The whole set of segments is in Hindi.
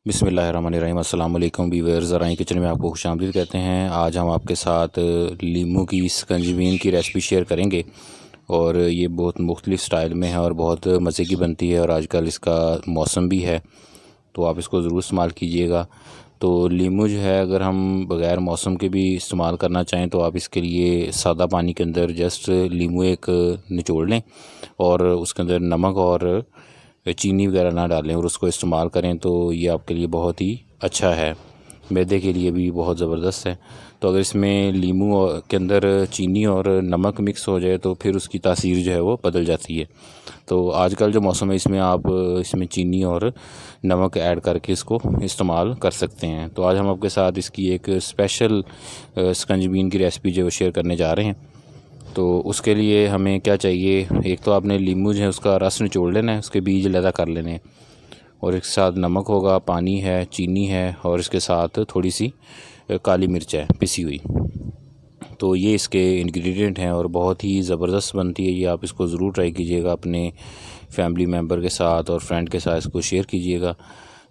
बिस्मिल्लाहिर्रहमानिर्रहीम। अस्सलाम वालेकुम व्यूअर्स, अराइन किचन में आपको खुशामदीद कहते हैं। आज हम आपके साथ लीमू की सकंजबीन की रेसिपी शेयर करेंगे और ये बहुत मुख्तलिफ़ स्टाइल में है और बहुत मज़े की बनती है और आजकल इसका मौसम भी है, तो आप इसको ज़रूर इस्तेमाल कीजिएगा। तो लीमू जो है, अगर हम बग़ैर मौसम के भी इस्तेमाल करना चाहें तो आप इसके लिए सादा पानी के अंदर जस्ट लीमू एक निचोड़ लें और उसके अंदर नमक और चीनी वगैरह ना डालें और उसको इस्तेमाल करें तो ये आपके लिए बहुत ही अच्छा है। मैदे के लिए भी बहुत ज़बरदस्त है। तो अगर इसमें लीमू के अंदर चीनी और नमक मिक्स हो जाए तो फिर उसकी तासीर जो है वो बदल जाती है। तो आजकल जो मौसम है इसमें आप इसमें चीनी और नमक ऐड करके इसको इस्तेमाल कर सकते हैं। तो आज हम आपके साथ इसकी एक स्पेशल सकंजबीन की रेसिपी जो शेयर करने जा रहे हैं। तो उसके लिए हमें क्या चाहिए, एक तो आपने लीमू जो है उसका रस निचोड़ लेना है, उसके बीज अलग कर लेने हैं और इसके साथ नमक होगा, पानी है, चीनी है और इसके साथ थोड़ी सी काली मिर्च है पिसी हुई। तो ये इसके इंग्रेडिएंट हैं और बहुत ही ज़बरदस्त बनती है ये। आप इसको ज़रूर ट्राई कीजिएगा, अपने फैमिली मेम्बर के साथ और फ्रेंड के साथ इसको शेयर कीजिएगा।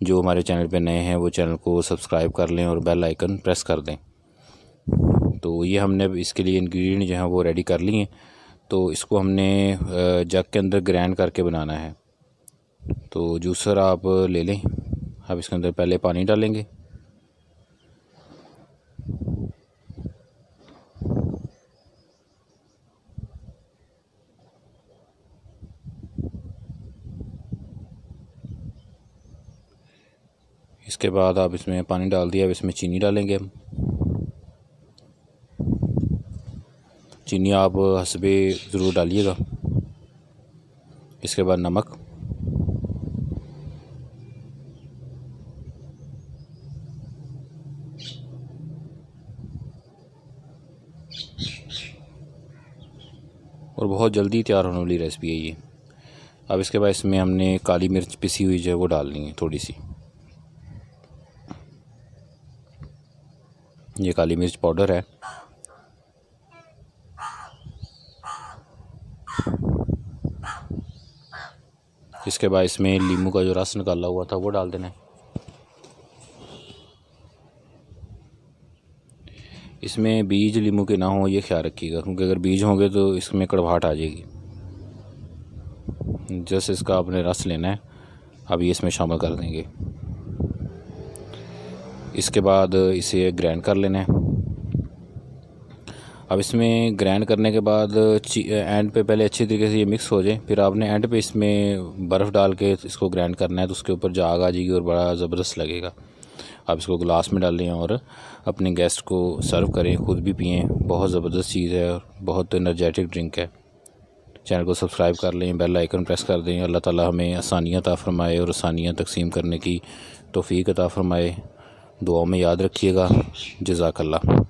जो हमारे चैनल पे नए हैं वो चैनल को सब्सक्राइब कर लें और बेल आइकन प्रेस कर दें। तो ये हमने इसके लिए इंग्रेडिएंट जो हैं वो रेडी कर लिए हैं। तो इसको हमने जग के अंदर ग्राइंड करके बनाना है। तो जूसर आप ले लें। अब इसके अंदर पहले पानी डालेंगे, इसके बाद आप इसमें पानी डाल दिया। अब इसमें चीनी डालेंगे हम। चीनी आप हस्बे ज़रूर डालिएगा। इसके बाद नमक, और बहुत जल्दी तैयार होने वाली रेसिपी है ये। अब इसके बाद इसमें हमने काली मिर्च पिसी हुई जो है वो डालनी है थोड़ी सी। ये काली मिर्च पाउडर है। इसके बाद इसमें लीमू का जो रस निकाला हुआ था वो डाल देना है। इसमें बीज लीमू के ना हो ये ख्याल रखिएगा, क्योंकि अगर बीज होंगे तो इसमें कड़वाहट आ जाएगी। जस्ट इसका आपने रस लेना है। अब ये इसमें शामिल कर देंगे। इसके बाद इसे ग्राइंड कर लेना है। अब इसमें ग्राइंड करने के बाद एंड पे पहले अच्छी तरीके से ये मिक्स हो जाए, फिर आपने एंड पे इसमें बर्फ़ डाल के इसको ग्राइंड करना है। तो उसके ऊपर जाग आ जाएगी और बड़ा ज़बरदस्त लगेगा। आप इसको गिलास में डालें और अपने गेस्ट को सर्व करें, ख़ुद भी पिएं। बहुत ज़बरदस्त चीज़ है और बहुत एनर्जेटिक ड्रिंक है। चैनल को सब्सक्राइब कर लें, बेल आइकन प्रेस कर दें। अल्लाह ताला हमें आसानियाँ अता फ़रमाए और आसानियाँ तकसीम करने की तौफ़ीक अता फ़रमाए। दुआ में याद रखिएगा। जज़ाकल्लाह।